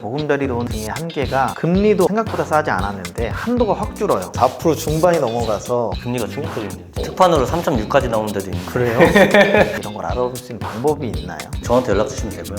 보금자리 론 등의 한계가 금리도 생각보다 싸지 않았는데 한도가 확 줄어요. 4% 중반이 넘어가서 금리가 충격적이네요. 특판으로 3.6까지 나오는 데도 있는데 그래요? 이런 걸 알아볼 수 있는 방법이 있나요? 저한테 연락 주시면 되고요.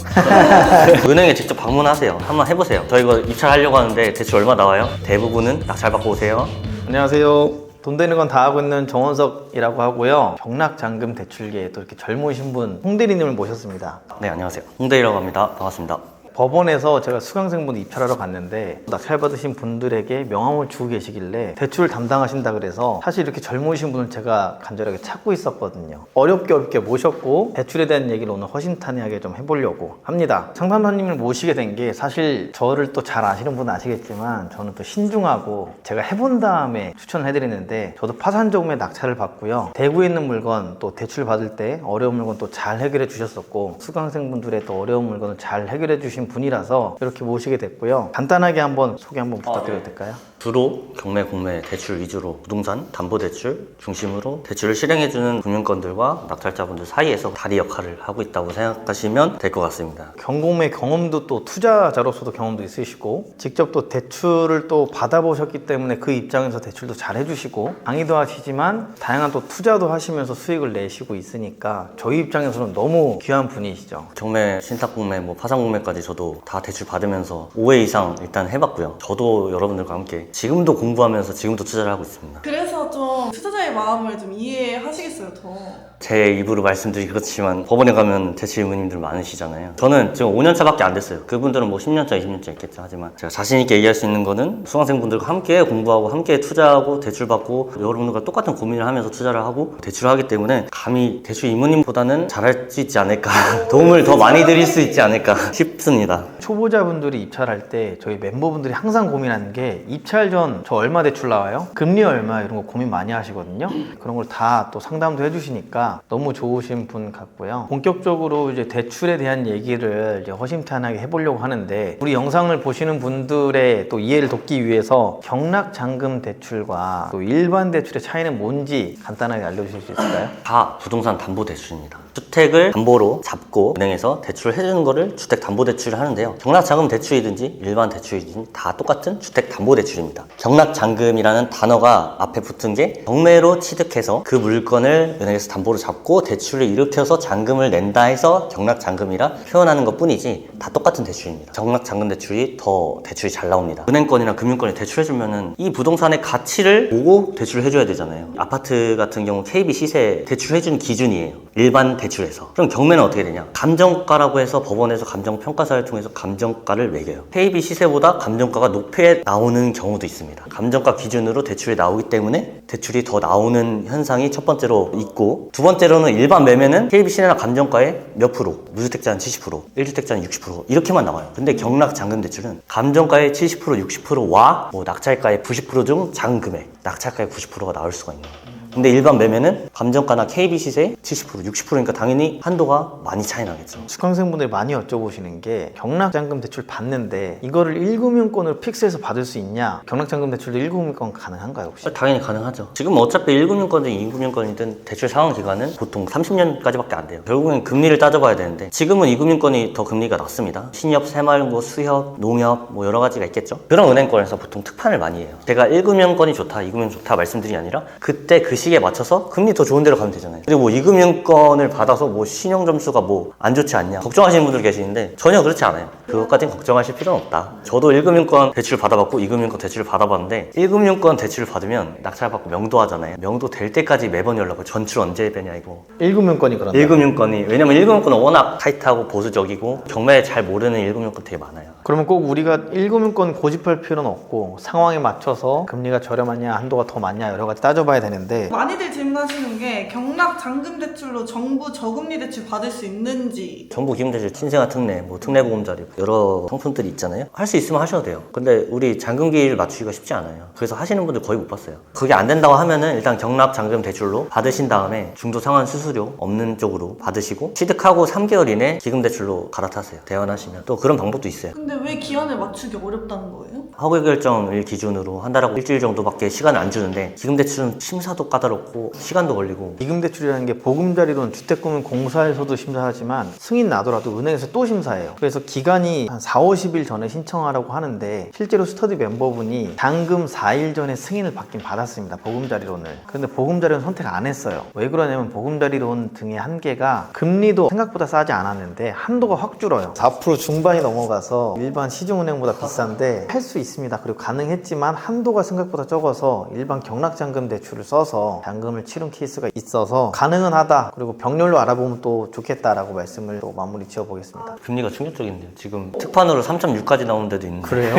은행에 직접 방문하세요. 한번 해보세요. 저 이거 입찰하려고 하는데 대출 얼마 나와요? 대부분은 낙찰 받고 오세요. 안녕하세요. 돈 되는 건 다 하고 있는 정원석이라고 하고요. 경락잔금 대출계에 또 이렇게 젊으신 분 홍대리님을 모셨습니다. 네, 안녕하세요. 홍대이라고 합니다. 반갑습니다. 법원에서 제가 수강생분 입찰하러 갔는데 낙찰 받으신 분들에게 명함을 주고 계시길래 대출을 담당하신다 그래서 사실 이렇게 젊으신 분을 제가 간절하게 찾고 있었거든요. 어렵게 모셨고 대출에 대한 얘기를 오늘 허심탄회하게 좀 해보려고 합니다. 상담사님을 모시게 된 게 사실 저를 또 잘 아시는 분은 아시겠지만 저는 또 신중하고 제가 해본 다음에 추천을 해드리는데 저도 파산조금의 낙찰을 받고요. 대구에 있는 물건 또 대출 받을 때 어려운 물건 또 잘 해결해 주셨었고 수강생분들의 또 어려운 물건을 잘 해결해 주신 분이라서 이렇게 모시게 됐고요. 간단하게 한번 소개 한번 부탁드려도 될까요? 주로 경매, 공매, 대출 위주로 부동산, 담보대출 중심으로 대출을 실행해주는 금융권들과 낙찰자분들 사이에서 다리 역할을 하고 있다고 생각하시면 될 것 같습니다. 경공매 경험도 또 투자자로서도 경험도 있으시고 직접 또 대출을 또 받아보셨기 때문에 그 입장에서 대출도 잘 해주시고 강의도 하시지만 다양한 또 투자도 하시면서 수익을 내시고 있으니까 저희 입장에서는 너무 귀한 분이시죠. 경매, 신탁공매, 파산공매까지 저도 다 대출 받으면서 5회 이상 일단 해봤고요. 저도 여러분들과 함께 지금도 공부하면서 지금도 투자를 하고 있습니다. 그래서 좀 투자자의 마음을 좀 이해하시겠어요, 더. 제 입으로 말씀드리기 그렇지만 법원에 가면 대출 의무님들 많으시잖아요. 저는 지금 5년차밖에 안 됐어요. 그분들은 뭐 10년차, 20년차 있겠죠. 하지만 제가 자신있게 얘기할 수 있는 거는 수강생분들과 함께 공부하고 함께 투자하고 대출 받고 여러분들과 똑같은 고민을 하면서 투자를 하고 대출을 하기 때문에 감히 대출 이모님보다는 잘할 수 있지 않을까 도움을 더 많이 드릴 수 있지 않을까 싶습니다. 초보자분들이 입찰할 때 저희 멤버분들이 항상 고민하는 게 입찰 전 저 얼마 대출 나와요? 금리 얼마? 이런 거 고민 많이 하시거든요. 그런 걸 다 또 상담도 해주시니까 너무 좋으신 분 같고요. 본격적으로 이제 대출에 대한 얘기를 이제 허심탄회하게 해보려고 하는데 우리 영상을 보시는 분들의 또 이해를 돕기 위해서 경락잔금 대출과 또 일반 대출의 차이는 뭔지 간단하게 알려주실 수 있을까요? 다 부동산 담보대출입니다. 주택을 담보로 잡고 은행에서 대출을 해주는 거를 주택담보대출을 하는데요. 경락자금 대출이든지 일반 대출이든지 다 똑같은 주택담보대출입니다. 경락잔금이라는 단어가 앞에 붙은 게 경매로 취득해서 그 물건을 은행에서 담보로 잡고 대출을 일으켜서 잔금을 낸다 해서 경락잔금이라 표현하는 것 뿐이지 다 똑같은 대출입니다. 경락잔금 대출이 더 대출이 잘 나옵니다. 은행권이나 금융권에 대출해주면은 이 부동산의 가치를 보고 대출을 해줘야 되잖아요. 아파트 같은 경우 KB 시세 대출해주는 기준이에요. 일반 대출에서. 그럼 경매는 어떻게 되냐? 감정가라고 해서 법원에서 감정평가사를 통해서 감정가를 매겨요. KB 시세보다 감정가가 높게 나오는 경우도 있습니다. 감정가 기준으로 대출이 나오기 때문에 대출이 더 나오는 현상이 첫 번째로 있고 두 번째로는 일반 매매는 KB 시세나 감정가의 몇 프로, 무주택자는 70%, 1주택자는 60% 이렇게만 나와요. 근데 경락잔금 대출은 감정가의 70%, 60%와 낙찰가의 90%중 작은 금액, 낙찰가의 90%가 나올 수가 있는 거예요. 근데 일반 매매는 감정가나 KB 시세 70%, 60%니까 당연히 한도가 많이 차이 나겠죠. 수강생분들이 많이 여쭤보시는 게 경락잔금 대출 받는데 이거를 1금융권으로 픽스해서 받을 수 있냐? 경락잔금 대출도 1금융권 가능한가요 혹시? 당연히 가능하죠. 지금 어차피 1금융권이든 2금융권이든 대출 상환 기간은 보통 30년까지밖에 안 돼요. 결국엔 금리를 따져봐야 되는데 지금은 2금융권이 더 금리가 낮습니다. 신협, 새마을금고, 수협, 농협 여러 가지가 있겠죠. 그런 은행권에서 보통 특판을 많이 해요. 제가 1금융권이 좋다, 2금융 좋다 말씀드린 게 아니라 그때 그 시기에 맞춰서 금리 더 좋은 데로 가면 되잖아요. 그리고 2금융권을 받아서 신용 점수가 안 좋지 않냐 걱정하시는 분들 계시는데 전혀 그렇지 않아요. 그것까지는 걱정하실 필요는 없다. 저도 1금융권 대출 받아봤고 2금융권 대출을 받아봤는데 1금융권 대출을 받으면 낙찰받고 명도하잖아요. 명도 될 때까지 매번 연락을 전출 언제 되냐 이거 1금융권이 그런다. 1금융권이 왜냐면 1금융권은 워낙 타이트하고 보수적이고 경매 잘 모르는 1금융권 되게 많아요. 그러면 꼭 우리가 1금융권 고집할 필요는 없고 상황에 맞춰서 금리가 저렴하냐 한도가 더 많냐 여러 가지 따져봐야 되는데 많이들 질문하시는 게 경락잔금 대출로 정부 저금리 대출 받을 수 있는지. 정부 기금대출 신생아 특례, 특례보험자리 여러 상품들이 있잖아요. 할 수 있으면 하셔도 돼요. 근데 우리 잔금기를 맞추기가 쉽지 않아요. 그래서 하시는 분들 거의 못 봤어요. 그게 안 된다고 하면은 일단 경락잔금 대출로 받으신 다음에 중도 상환 수수료 없는 쪽으로 받으시고 취득하고 3개월 이내 기금대출로 갈아타세요. 대환하시면 또 그런 방법도 있어요. 근데 왜 기한을 맞추기 어렵다는 거예요? 허위 결정일 기준으로 한 달하고 일주일 정도밖에 시간을 안 주는데 기금대출은 심사도 까다롭고 시간도 걸리고. 이금대출이라는 게 보금자리론 주택금융공사에서도 심사하지만 승인 나더라도 은행에서 또 심사해요. 그래서 기간이 한 4, 50일 전에 신청하라고 하는데 실제로 스터디 멤버분이 잔금 4일 전에 승인을 받긴 받았습니다. 보금자리론을. 그런데 보금자리론 선택 안 했어요. 왜 그러냐면 보금자리론 등의 한계가 금리도 생각보다 싸지 않았는데 한도가 확 줄어요. 4% 중반이 넘어가서 일반 시중은행보다 비싼데 할 수 있습니다. 그리고 가능했지만 한도가 생각보다 적어서 일반 경락잔금 대출을 써서 잔금을 치른 케이스가 있어서 가능은 하다. 그리고 병렬로 알아보면 또 좋겠다라고 말씀을 또 마무리 지어보겠습니다. 금리가 충격적인데요. 지금 특판으로 3.6까지 나오는 데도 있는데. 그래요?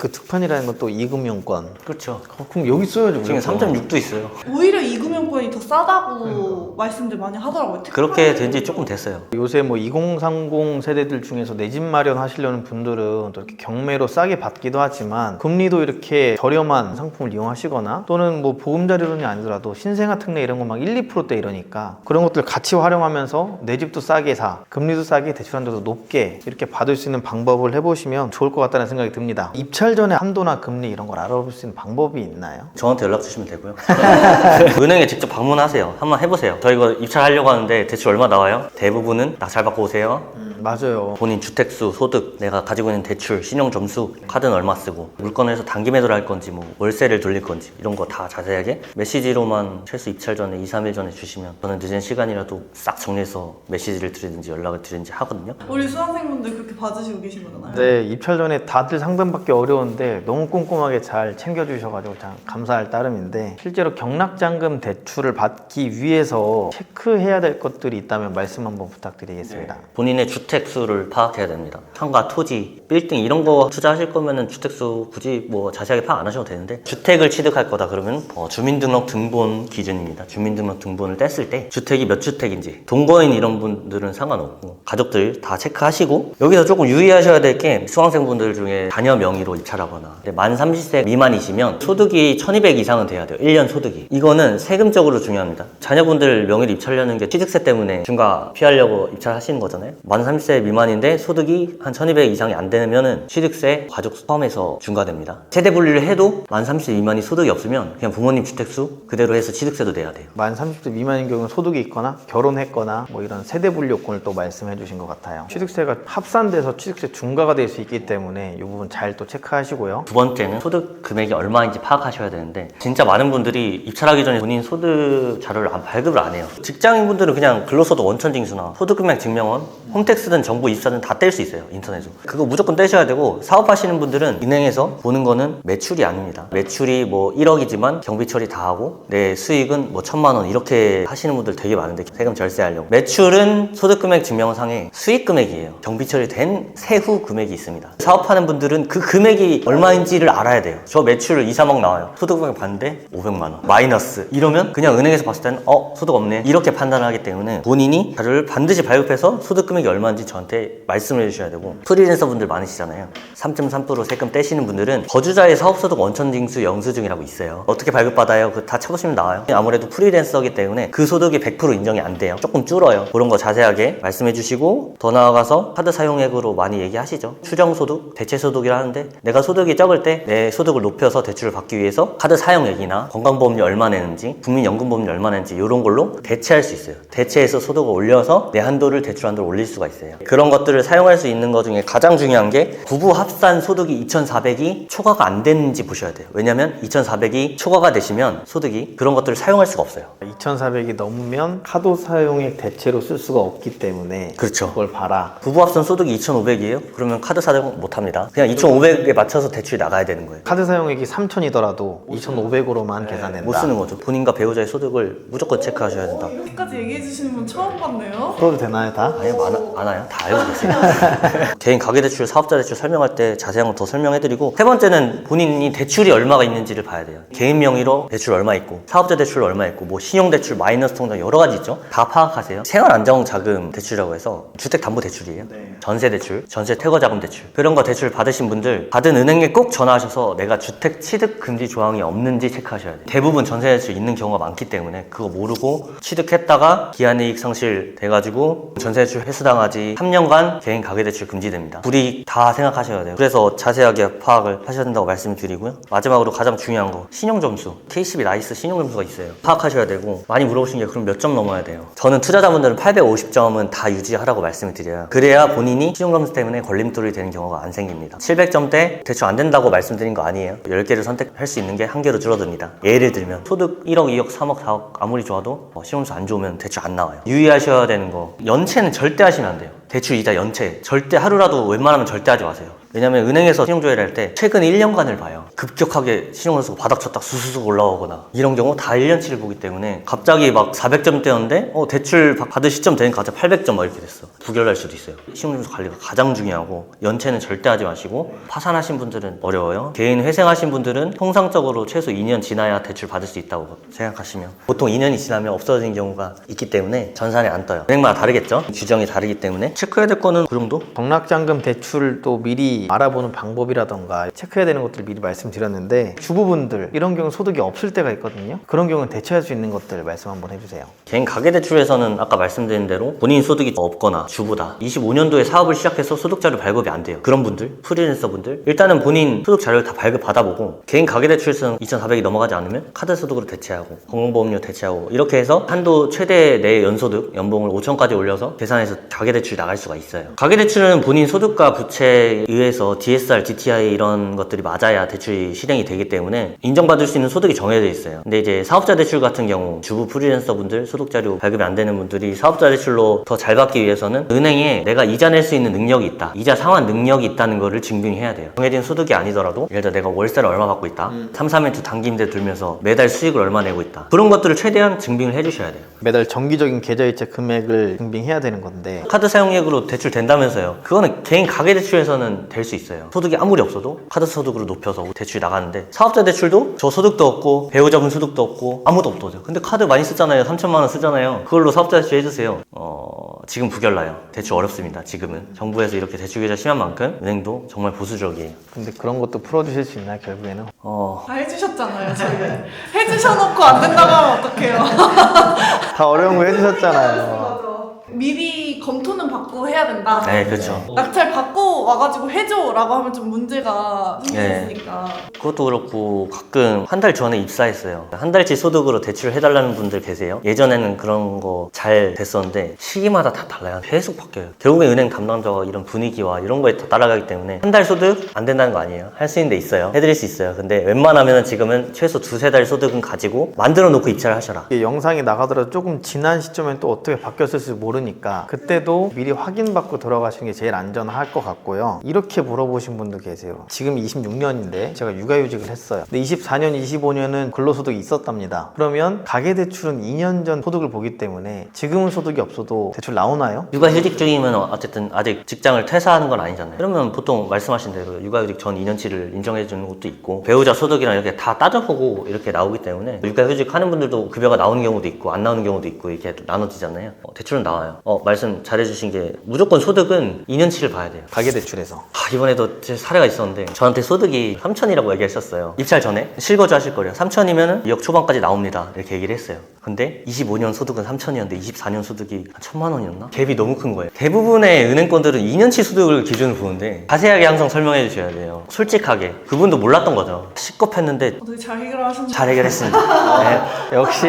그 특판이라는 건 또 이금융권. 그렇죠. 그럼 여기 써야죠. 지금 무조건. 3.6도 있어요. 오히려 이금융권이 더 싸다고 말씀들 많이 하더라고요. 그렇게 된 지 조금 됐어요. 요새 뭐 2030 세대들 중에서 내 집 마련하시려는 분들은 또 이렇게 경매로 싸게 받기도 하지만 금리도 이렇게 저렴한 상품을 이용하시거나 또는 뭐 보금자리론이 아니더라도 신생아 특례 이런 거 막 1, 2%대 이러니까 그런 것들 같이 활용하면서 내 집도 싸게 사, 금리도 싸게, 대출 한도도 높게 이렇게 받을 수 있는 방법을 해보시면 좋을 것 같다는 생각이 듭니다. 입찰 전에 한도나 금리 이런 걸 알아볼 수 있는 방법이 있나요? 저한테 연락 주시면 되고요. 은행에 직접 방문하세요. 한번 해보세요. 저 이거 입찰하려고 하는데 대출 얼마 나와요? 대부분은 낙찰받고 오세요. 맞아요. 본인 주택수, 소득, 내가 가지고 있는 대출, 신용 점수, 카드는 얼마 쓰고 물건을 해서 단기 매도를 할 건지 뭐 월세를 돌릴 건지 이런 거 다 자세하게 메시지로만 최소 입찰 전에 2, 3일 전에 주시면 저는 늦은 시간이라도 싹 정리해서 메시지를 드리든지 연락을 드리든지 하거든요. 우리 수강생분들 그렇게 받으시고 계신 거잖아요. 네, 입찰 전에 다들 상담받기 어려운데 너무 꼼꼼하게 잘 챙겨주셔가지고 참 감사할 따름인데 실제로 경락잔금 대출을 받기 위해서 체크해야 될 것들이 있다면 말씀 한번 부탁드리겠습니다. 본인의 주택수를 파악해야 됩니다. 상가, 토지, 빌딩 이런 거 투자하실 거면은 주택수 굳이 뭐 자세하게 파악 안 하셔도 되는데 주택을 취득할 거다 그러면 주민등록 등본 기준입니다. 주민등록 등본을 뗐을 때 주택이 몇 주택인지 동거인 이런 분들은 상관없고 가족들 다 체크하시고 여기서 조금 유의하셔야 될 게 수강생분들 중에 자녀 명의로 입찰하거나 만 30세 미만이시면 소득이 1200 이상은 돼야 돼요. 1년 소득이. 이거는 세금적으로 중요합니다. 자녀분들 명의로 입찰하려는 게 취득세 때문에 중과 피하려고 입찰하시는 거잖아요. 만 30세 미만인데 소득이 한 1200 이상이 안 되면은 취득세 과족 포함해서 중과됩니다. 세대 분리를 해도 만 30세 미만이 소득이 없으면 그냥 부모님 주택수 그대로 해서 취득세도 내야 돼요. 만 30세 미만인 경우는 소득이 있거나 결혼했거나 뭐 이런 세대 분리 요건을 또 말씀해 주신 것 같아요. 취득세가 합산돼서 취득세 중과가 될 수 있기 때문에 이 부분 잘 또 체크하시고요. 두 번째는 소득 금액이 얼마인지 파악하셔야 되는데 진짜 많은 분들이 입찰하기 전에 본인 소득 자료를 발급을 안 해요. 직장인분들은 그냥 근로소득 원천징수나 소득금액 증명원, 홈택스든 정부 입사든 다 뗄 수 있어요. 인터넷으로. 그거 무조건 떼셔야 되고 사업하시는 분들은 은행에서 보는 거는 매출이 아닙니다. 매출이 뭐 1억이지만 경비 처리 다 하고 내 수익은 뭐 1000만 원 이렇게 하시는 분들 되게 많은데 세금 절세하려고. 매출은 소득금액 증명상에 수익금액이에요. 경비 처리된 세후 금액이 있습니다. 사업하는 분들은 그 금액이 얼마인지를 알아야 돼요. 저 매출 2, 3억 나와요. 소득금액 봤는데 500만 원 마이너스 이러면 그냥 은행에서 봤을 때는 소득 없네 이렇게 판단을 하기 때문에 본인이 자료를 반드시 발급해서 소득금액이 얼마인지 저한테 말씀을 해주셔야 되고 프리랜서 분들 많으시잖아요. 3.3% 세금 떼시는 분들은 거주자의 사업소득 원천징수 영수증이라고 있어요. 어떻게 발급받아요? 그거 다 쳐보시면 나와요. 아무래도 프리랜서이기 때문에 그 소득이 100% 인정이 안 돼요. 조금 줄어요. 그런 거 자세하게 말씀해 주시고 더 나아가서 카드 사용액으로 많이 얘기하시죠. 추정소득, 대체소득이라 하는데 내가 소득이 적을 때 내 소득을 높여서 대출을 받기 위해서 카드 사용액이나 건강보험료 얼마 내는지 국민연금보험료 얼마 내는지 이런 걸로 대체할 수 있어요. 대체해서 소득을 올려서 내 한도를 대출 한도를 올릴 수가 있어요. 그런 것들을 사용할 수 있는 것 중에 가장 중요한 게 부부 합산 소득이 2,400이 초과가 안 되는지 보셔야 돼요. 왜냐면 2,400이 초과가 되시면 소득이 그런 것들을 사용할 수가 없어요. 2,400이 넘으면 카드 사용액 대체로 쓸 수가 없기 때문에 그렇죠. 그걸 봐라. 부부 합산 소득이 2,500이에요? 그러면 카드 사용 못 합니다. 그냥 2,500에 맞춰서 대출이 나가야 되는 거예요. 카드 사용액이 3,000이더라도 2,500으로만 계산된다. 못 쓰는 거죠. 본인과 배우자의 소득을 무조건 체크하셔야 된다. 이렇게까지 얘기해 주시는 분 처음 봤네요. 풀어도 되나요 다? 아니 많아요. 다 알고 계세요. 개인 가계대출, 사업자 대출 설명할 때 자세한 거 더 설명해드리고 세 번째는 본인이 대출이 얼마가 있는지를 봐야 돼요. 개인 명의로 대출 얼마 있고 사업자 대출 얼마 있고 뭐 신용대출, 마이너스 통장 여러 가지 있죠. 다 파악하세요. 생활안정자금 대출이라고 해서 주택담보대출이에요. 전세대출, 전세 퇴거자금 대출 그런 거 대출 받으신 분들 받은 은행에 꼭 전화하셔서 내가 주택 취득 금지 조항이 없는지 체크하셔야 돼요. 대부분 전세대출 있는 경우가 많기 때문에 그거 모르고 취득했다가 기한이익 상실 돼가지고 전세대출 회수당하지 때까지 3년간 개인 가계대출 금지됩니다. 불이익 다 생각하셔야 돼요. 그래서 자세하게 파악을 하셔야 된다고 말씀드리고요. 마지막으로 가장 중요한 거, 신용점수. K12 나이스 신용점수가 있어요. 파악하셔야 되고, 많이 물어보신 게 그럼 몇 점 넘어야 돼요? 저는 투자자분들은 850점은 다 유지하라고 말씀을 드려요. 그래야 본인이 신용점수 때문에 걸림돌이 되는 경우가 안 생깁니다. 700점대 대출 안 된다고 말씀드린 거 아니에요. 10개를 선택할 수 있는 게 1개로 줄어듭니다. 예를 들면 소득 1억, 2억, 3억, 4억 아무리 좋아도 신용점수 안 좋으면 대출 안 나와요. 유의하셔야 되는 거, 연체는 절대 하시면 안 돼요. 대출 이자 연체 절대 하루라도 웬만하면 절대 하지 마세요. 왜냐면 은행에서 신용조회를 할 때 최근 1년간을 봐요. 급격하게 신용점수가 바닥 쳤다 수수수 올라오거나 이런 경우 다 1년치를 보기 때문에 갑자기 막 400점대였는데 대출 받을 시점 되니까 갑자기 800점 막 이렇게 됐어. 부결날 수도 있어요. 신용점수 관리가 가장 중요하고, 연체는 절대 하지 마시고, 파산하신 분들은 어려워요. 개인 회생하신 분들은 통상적으로 최소 2년 지나야 대출 받을 수 있다고 생각하시면, 보통 2년이 지나면 없어진 경우가 있기 때문에 전산에 안 떠요. 은행마다 다르겠죠? 규정이 다르기 때문에 체크해야 될 거는 그 정도? 경락잔금 대출도 미리 알아보는 방법이라던가 체크해야 되는 것들을 미리 말씀드렸는데, 주부분들 이런 경우 소득이 없을 때가 있거든요. 그런 경우는 대처할 수 있는 것들 말씀 한번 해주세요. 개인 가계대출에서는 아까 말씀드린 대로 본인 소득이 없거나 주부다, 25년도에 사업을 시작해서 소득자료 발급이 안 돼요. 그런 분들, 프리랜서 분들, 일단은 본인 소득 자료를 다 발급 받아보고, 개인 가계대출에서는 2,400이 넘어가지 않으면 카드 소득으로 대체하고 건강보험료 대체하고, 이렇게 해서 한도 최대 내 연소득 연봉을 5천까지 올려서 계산해서 가계대출이 나갈 수가 있어요. 가계대출은 본인 소득과 부채에 의해서 DSR, DTI 이런 것들이 맞아야 대출이 실행이 되기 때문에 인정받을 수 있는 소득이 정해져 있어요. 근데 이제 사업자 대출 같은 경우 주부 프리랜서 분들, 소득 자료 발급이 안 되는 분들이 사업자 대출로 더 잘 받기 위해서는 은행에 내가 이자 낼 수 있는 능력이 있다, 이자 상환 능력이 있다는 거를 증빙해야 돼요. 정해진 소득이 아니더라도, 예를 들어 내가 월세를 얼마 받고 있다, 3, 4멘트 단기 임대 들면서 매달 수익을 얼마 내고 있다, 그런 것들을 최대한 증빙을 해주셔야 돼요. 매달 정기적인 계좌이체 금액을 증빙해야 되는 건데, 카드 사용액으로 대출 된다면서요. 그거는 개인 가계대출에서는 될 수 있어요. 소득이 아무리 없어도 카드 소득으로 높여서 대출이 나가는데, 사업자 대출도 저 소득도 없고 배우자분 소득도 없고 아무도 없어요. 근데 카드 많이 쓰잖아요. 3천만 원 쓰잖아요. 그걸로 사업자 대출 해주세요. 지금 부결나요. 대출 어렵습니다. 지금은 정부에서 이렇게 대출 규제가 심한 만큼 은행도 정말 보수적이에요. 근데 그런 것도 풀어주실 수 있나요, 결국에는? 다 해주셨잖아요, 저희. 해주셔놓고 안 된다고 하면 어떡해요. 다 어려운 거 해주셨잖아요. 미리 검토는 받고 해야 된다. 네, 그렇죠. 낙찰 받고 와가지고 해줘라고 하면 좀 문제가 생기니까. 그것도 그렇고 가끔 한 달 전에 입사했어요. 한 달치 소득으로 대출을 해달라는 분들 계세요. 예전에는 그런 거 잘 됐었는데 시기마다 다 달라요. 계속 바뀌어요. 결국에 은행 담당자가 이런 분위기와 이런 거에 다 따라가기 때문에 한 달 소득 안 된다는 거 아니에요. 할 수 있는 데 있어요. 해드릴 수 있어요. 근데 웬만하면 지금은 최소 2-3달 소득은 가지고 만들어 놓고 입찰을 하셔라. 이게 영상이 나가더라도 조금 지난 시점엔 또 어떻게 바뀌었을지 모르니까 그때도 미리 확인받고 들어가시는 게 제일 안전할 것 같고요. 이렇게 물어보신 분도 계세요. 지금 26년인데 제가 육아휴직을 했어요. 근데 24년, 25년은 근로소득이 있었답니다. 그러면 가계대출은 2년 전 소득을 보기 때문에 지금은 소득이 없어도 대출 나오나요? 육아휴직 중이면 어쨌든 아직 직장을 퇴사하는 건 아니잖아요. 그러면 보통 말씀하신 대로 육아휴직 전 2년치를 인정해 주는 것도 있고, 배우자 소득이랑 이렇게 다 따져보고 이렇게 나오기 때문에 육아휴직 하는 분들도 급여가 나오는 경우도 있고 안 나오는 경우도 있고 이렇게 나눠지잖아요. 대출은 나와요. 말씀 잘해주신 게, 무조건 소득은 2년치를 봐야 돼요. 가계대출에서. 이번에도 제 사례가 있었는데 저한테 소득이 3천이라고 얘기하셨어요. 입찰 전에 실거주 하실 거래요. 3천이면 2억 초반까지 나옵니다, 이렇게 얘기를 했어요. 근데 25년 소득은 3천이었는데 24년 소득이 한 1,000만 원이었나? 갭이 너무 큰 거예요. 대부분의 은행권들은 2년치 소득을 기준으로 보는데 자세하게 항상 설명해 주셔야 돼요. 솔직하게. 그분도 몰랐던 거죠. 식겁했는데 되게 잘 해결하셨네요. 잘 해결했습니다. 네. 역시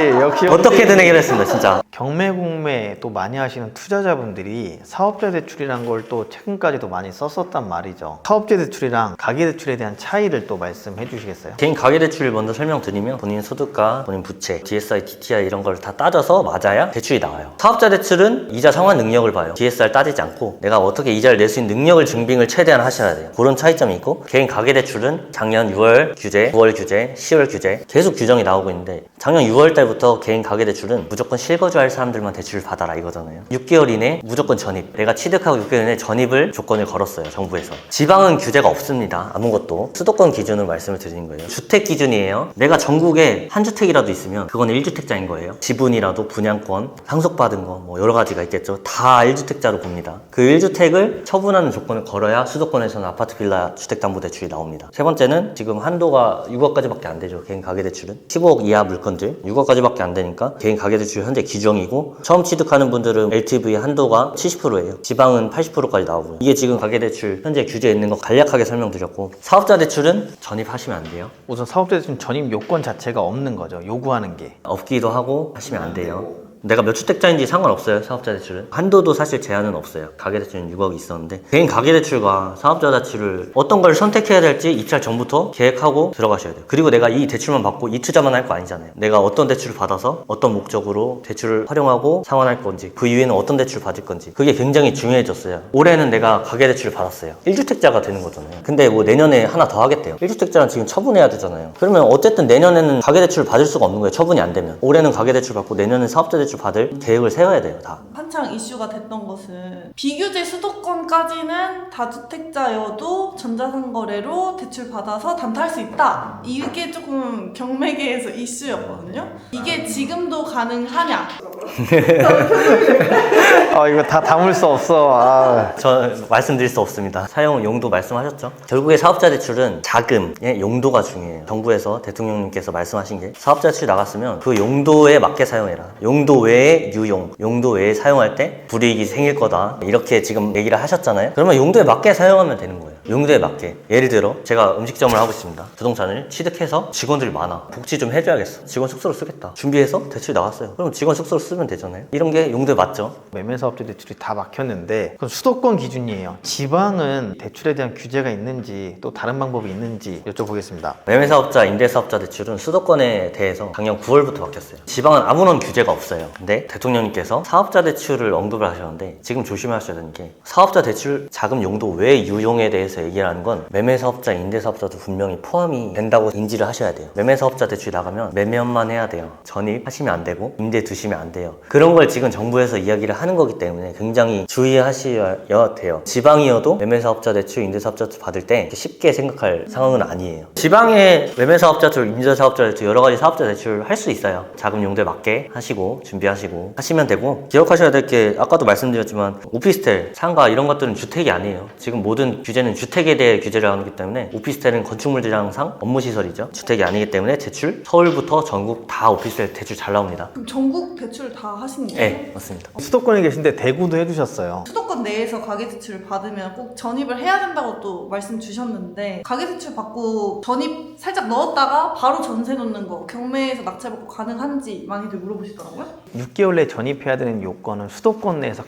어떻게든 해결했습니다, 진짜. 경매공매 또 많이 하시는 투자자분들이 사업자 대출이란 걸 또 최근까지도 많이 썼었단 말이죠. 사업자 대출이랑 가계대출에 대한 차이를 또 말씀해 주시겠어요? 개인 가계대출을 먼저 설명드리면, 본인 소득과 본인 부채, DSI, DTI 이런 걸 다 따져서 맞아야 대출이 나와요. 사업자 대출은 이자 상환 능력을 봐요. DSR 따지지 않고 내가 어떻게 이자를 낼 수 있는 능력을 증빙을 최대한 하셔야 돼요. 그런 차이점이 있고, 개인 가계대출은 작년 6월 규제, 9월 규제, 10월 규제 계속 규정이 나오고 있는데, 작년 6월 달부터 개인 가계대출은 무조건 실거주할 사람들만 대출을 받아라 이거잖아요. 6개월 이내 무조건 전입. 내가 취득하고 6개월 이내 전입을 조건을 걸었어요, 정부에서. 지방은 규제가 없습니다, 아무것도. 수도권 기준으로 말씀을 드리는 거예요. 주택 기준이에요. 내가 전국에 한 주택이라도 있으면 그건 1주택자인 거예요. 지분이라도 분양권, 상속받은 거 뭐 여러 가지가 있겠죠. 다 1주택자로 봅니다. 그 1주택을 처분하는 조건을 걸어야 수도권에서는 아파트, 빌라, 주택담보대출이 나옵니다. 세 번째는 지금 한도가 6억까지밖에 안 되죠. 개인 가계대출은 15억 이하 물건들 6억까지밖에 안 되니까 개인 가계대출 현재 기정이고, 처음 취득하는 분들은 LTV 한 한도가 70%예요. 지방은 80%까지 나오고요. 이게 지금 가계대출 현재 규제에 있는 거 간략하게 설명드렸고, 사업자 대출은 전입하시면 안 돼요. 우선 사업자 대출 전입 요건 자체가 없는 거죠. 요구하는 게. 없기도 하고 하시면 안 돼요. 내가 몇 주택자인지 상관없어요. 사업자 대출은 한도도 사실 제한은 없어요. 가계대출은 6억이 있었는데, 개인 가계대출과 사업자 대출을 어떤 걸 선택해야 될지 입찰 전부터 계획하고 들어가셔야 돼요. 그리고 내가 이 대출만 받고 이 투자만 할 거 아니잖아요. 내가 어떤 대출을 받아서 어떤 목적으로 대출을 활용하고 상환할 건지, 그 이후에는 어떤 대출을 받을 건지, 그게 굉장히 중요해졌어요. 올해는 내가 가계대출을 받았어요. 1주택자가 되는 거잖아요. 근데 뭐 내년에 하나 더 하겠대요. 1주택자는 지금 처분해야 되잖아요. 그러면 어쨌든 내년에는 가계대출을 받을 수가 없는 거예요. 처분이 안 되면. 올해는 가계대출 받고 내년은 사업자 대출 받을 계획을 세워야 돼요. 다. 한창 이슈가 됐던 것은 비규제 수도권까지는 다주택자여도 전자상거래로 대출 받아서 담탈할 수 있다. 이게 조금 경매계에서 이슈였거든요. 이게 지금도 가능하냐? 이거 다 담을 수 없어. 저 말씀드릴 수 없습니다. 사용 용도 말씀하셨죠? 결국에 사업자 대출은 자금의 용도가 중요해요. 정부에서 대통령님께서 말씀하신 게 사업자 대출 나갔으면 그 용도에 맞게 사용해라. 용도 외에 유용, 용도 외에 사용할 때 불이익이 생길 거다. 이렇게 지금 얘기를 하셨잖아요. 그러면 용도에 맞게 사용하면 되는 거예요. 용도에 맞게. 예를 들어 제가 음식점을 하고 있습니다. 부동산을 취득해서 직원들이 많아. 복지 좀 해줘야겠어. 직원 숙소로 쓰겠다. 준비해서 대출 나갔어요. 그럼 직원 숙소로 쓰면 되잖아요. 이런 게 용도에 맞죠. 매매사업자 대출이 다 막혔는데 그건 수도권 기준이에요. 지방은 대출에 대한 규제가 있는지 또 다른 방법이 있는지 여쭤보겠습니다. 매매사업자, 임대사업자 대출은 수도권에 대해서 작년 9월부터 바뀌었어요. 지방은 아무런 규제가 없어요. 근데 대통령님께서 사업자 대출을 언급을 하셨는데 지금 조심하셔야 되는 게 사업자 대출 자금 용도 외 유용에 대해서 얘기하는 건 매매사업자, 임대사업자도 분명히 포함이 된다고 인지를 하셔야 돼요. 매매사업자 대출이 나가면 매매업만 해야 돼요. 전입하시면 안 되고 임대 두시면 안 돼요. 그런 걸 지금 정부에서 이야기를 하는 거기 때문에 굉장히 주의하셔야 돼요. 지방이어도 매매사업자 대출, 임대사업자 대출 받을 때 쉽게 생각할 상황은 아니에요. 지방에 매매사업자 대출, 임대사업자 대출 여러 가지 사업자 대출 할 수 있어요. 자금 용도에 맞게 하시고 준비하시고 하시면 되고, 기억하셔야 될 게 아까도 말씀드렸지만 오피스텔, 상가 이런 것들은 주택이 아니에요. 지금 모든 규제는 주택에 대해 규제를 하기 때문에 오피스텔은 건축물들이랑상 업무시설이죠. 주택이 아니기 때문에 대출 서울부터 전국 다 오피스텔 대출 잘 나옵니다. 그럼 전국 대출 다 하시는 거예요? 네, 맞습니다. 수도권에 계신데 대구도 해주셨어요. 수도권 내에서 가계대출을 받으면 꼭 전입을 해야 된다고 또 말씀 주셨는데, 가계대출 받고 전입 살짝 넣었다가 바로 전세 놓는 거 경매에서 낙찰받고 가능한지 많이들 물어보시더라고요. 6개월 내에 전입해야 되는 요건은 수도권 내에서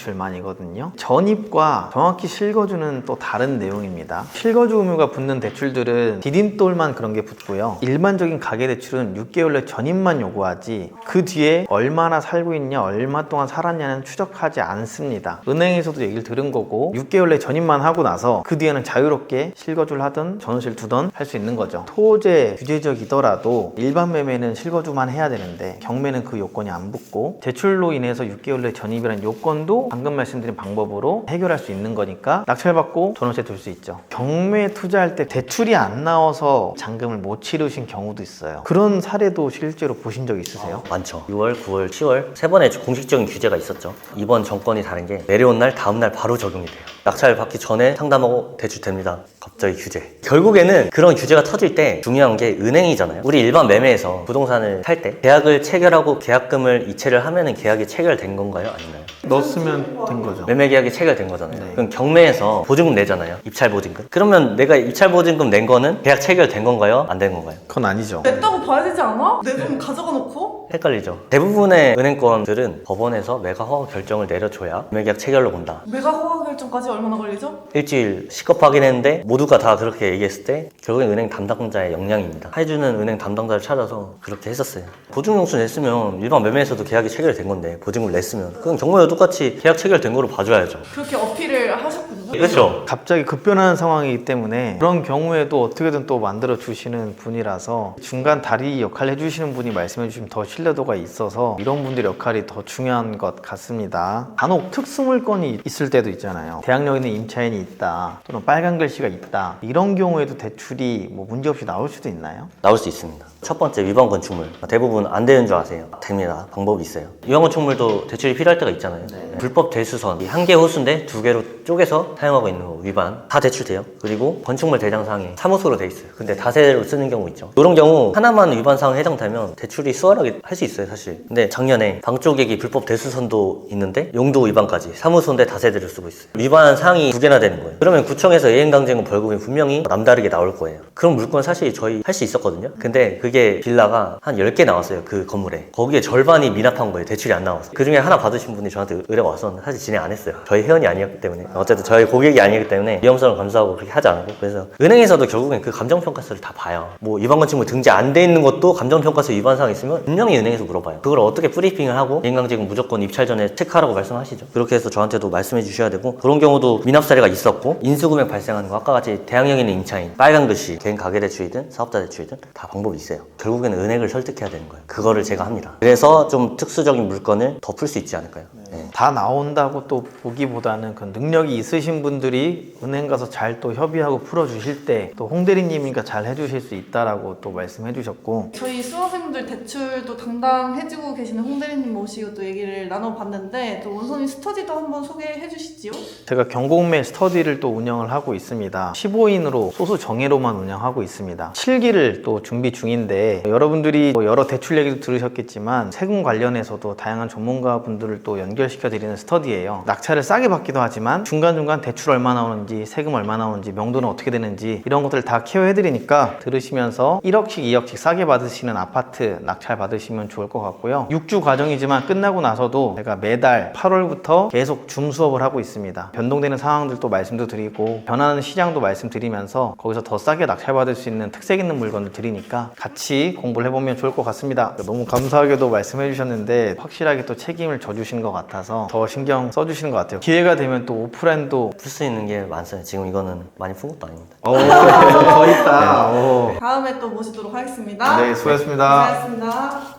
가계대출만이거든요. 전입과 정확히 실거주는 또 다른 내용입니다. 실거주 의무가 붙는 대출들은 디딤돌만 그런 게 붙고요. 일반적인 가계대출은 6개월 내 전입만 요구하지 그 뒤에 얼마나 살고 있냐, 얼마 동안 살았냐는 추적하지 않습니다. 은행에서도 얘기를 들은 거고 6개월 내 전입만 하고 나서 그 뒤에는 자유롭게 실거주를 하든 전월세를 두든 할 수 있는 거죠. 토제 규제적이더라도 일반 매매는 실거주만 해야 되는데 경매는 그 요건이 안 붙고 대출로 인해서 6개월 내 전입이라는 요건도 방금 말씀드린 방법으로 해결할 수 있는 거니까 낙찰받고 전월세 둘 수 있죠. 경매 투자할 때 대출이 안 나와서 잔금을 못 치르신 경우도 있어요. 그런 사례도 실제로 보신 적 있으세요? 많죠. 6월, 9월, 10월 세 번의 공식적인 규제가 있었죠. 이번 정권이 다른 게 내려온 날 다음 날 바로 적용이 돼요. 낙찰 받기 전에 상담하고 대출 됩니다. 갑자기 규제. 결국에는 그런 규제가 터질 때 중요한 게 은행이잖아요. 우리 일반 매매에서 부동산을 살 때 계약을 체결하고 계약금을 이체를 하면은 계약이 체결된 건가요? 아니나요? 넣었으면 된 거죠. 매매 계약이 체결된 거잖아요. 네. 그럼 경매에서 보증금 내잖아요. 입찰 보증금. 그러면 내가 입찰 보증금 낸 거는 계약 체결된 건가요? 안 된 건가요? 그건 아니죠. 냈다고 봐야 되지 않아? 내 돈 가져가 놓고? 헷갈리죠. 대부분의 은행권들은 법원에서 매각 허가 결정을 내려줘야 매매계약 체결로 본다. 매각 허가 결정까지 얼마나 걸리죠? 일주일 시급하긴 했는데 모두가 다 그렇게 얘기했을 때 결국엔 은행 담당자의 역량입니다. 해주는 은행 담당자를 찾아서 그렇게 했었어요. 보증용수 냈으면 일반 매매에서도 계약이 체결된 건데 보증을 냈으면 그건 경매도 똑같이 계약 체결된 거로 봐줘야죠. 그렇게 어필을 하셨군요. 그렇죠. 갑자기 급변하는 상황이기 때문에 그런 경우에도 어떻게든 또 만들어 주시는 분이라서 중간 다리 역할을 해주시는 분이 말씀해 주시면 더 신뢰도가 있어서 이런 분들의 역할이 더 중요한 것 같습니다. 간혹 특수물건이 있을 때도 있잖아요. 대학력 있는 임차인이 있다 또는 빨간 글씨가 있다, 이런 경우에도 대출이 뭐 문제없이 나올 수도 있나요? 나올 수 있습니다. 첫 번째 위반 건축물. 대부분 안 되는 줄 아세요. 됩니다. 방법이 있어요. 위반 건축물도 대출이 필요할 때가 있잖아요. 불법 대수선. 한 개 호수인데 두 개로 쪼개서 사용하고 있는 거 위반 다 대출돼요. 그리고 건축물 대장상에 사무소로 돼 있어요. 근데 다세대로 쓰는 경우 있죠. 이런 경우 하나만 위반 사항 해당되면 대출이 수월하게 할 수 있어요, 사실. 근데 작년에 방조객이 불법 대수선도 있는데 용도 위반까지 사무소인데 다세대를 쓰고 있어요. 위반 사항이 2개나 되는 거예요. 그러면 구청에서 이행강제금 벌금이 분명히 남다르게 나올 거예요. 그런 물건 사실 저희 할 수 있었거든요. 근데 그게 빌라가 한 10개 나왔어요, 그 건물에. 거기에 절반이 미납한 거예요. 대출이 안 나와서. 그 중에 하나 받으신 분이 저한테 의뢰가 왔었는데 사실 진행 안 했어요. 저희 회원이 아니었기 때문에. 어쨌든 저희 고객이 아니기 때문에 위험성을 감수하고 그렇게 하지 않고. 그래서 은행에서도 결국엔 그 감정평가서를 다 봐요. 뭐 위반 건축물 등재 안 돼 있는 것도 감정평가서 위반 사항 있으면 분명히 은행에서 물어봐요. 그걸 어떻게 브리핑을 하고 이행강제금 무조건 입찰 전에 체크하라고 말씀하시죠. 그렇게 해서 저한테도 말씀해 주셔야 되고, 그런 경우도 미납 사례가 있었고 인수금액 발생하는 거 아까 같이 대항력인의 임차인, 빨간 글씨, 개인 가계대출이든 사업자 대출이든 다 방법이 있어요. 결국에는 은행을 설득해야 되는 거예요. 그거를 제가 합니다. 그래서 좀 특수적인 물건을 더 풀 수 있지 않을까요? 네. 다 나온다고 또 보기보다는 그 능력이 있으신 분들이 은행 가서 잘 또 협의하고 풀어주실 때 또 홍대리님이니까 잘 해주실 수 있다라고 또 말씀해 주셨고, 저희 수강생분들 대출도 담당해주고 계시는 홍대리님 모시고 또 얘기를 나눠봤는데 또 원선이 스터디도 한번 소개해 주시지요? 제가 경공매 스터디를 또 운영을 하고 있습니다. 15인으로 소수 정예로만 운영하고 있습니다. 7기를 또 준비 중인데, 여러분들이 뭐 여러 대출 얘기도 들으셨겠지만 세금 관련해서도 다양한 전문가분들을 또 연결시켜 드리는 스터디예요. 낙찰을 싸게 받기도 하지만 중간중간 대출 얼마 나오는지, 세금 얼마 나오는지, 명도는 어떻게 되는지 이런 것들 다 케어해 드리니까 들으시면서 1억씩 2억씩 싸게 받으시는 아파트 낙찰 받으시면 좋을 것 같고요. 6주 과정이지만 끝나고 나서도 제가 매달 8월부터 계속 줌 수업을 하고 있습니다. 변동되는 상황들도 말씀도 드리고 변하는 시장도 말씀드리면서 거기서 더 싸게 낙찰 받을 수 있는 특색 있는 물건을 드리니까 같이 공부를 해보면 좋을 것 같습니다. 너무 감사하게도 말씀해 주셨는데 확실하게 또 책임을 져주신 것 같아서 더 신경 써주시는 것 같아요. 기회가 되면 또 오프라인도 풀 수 있는 게 많아요. 지금 이거는 많이 푼 것도 아닙니다. 더 있다. 다음에 또 모시도록 하겠습니다. 네, 수고하셨습니다. 수고하셨습니다.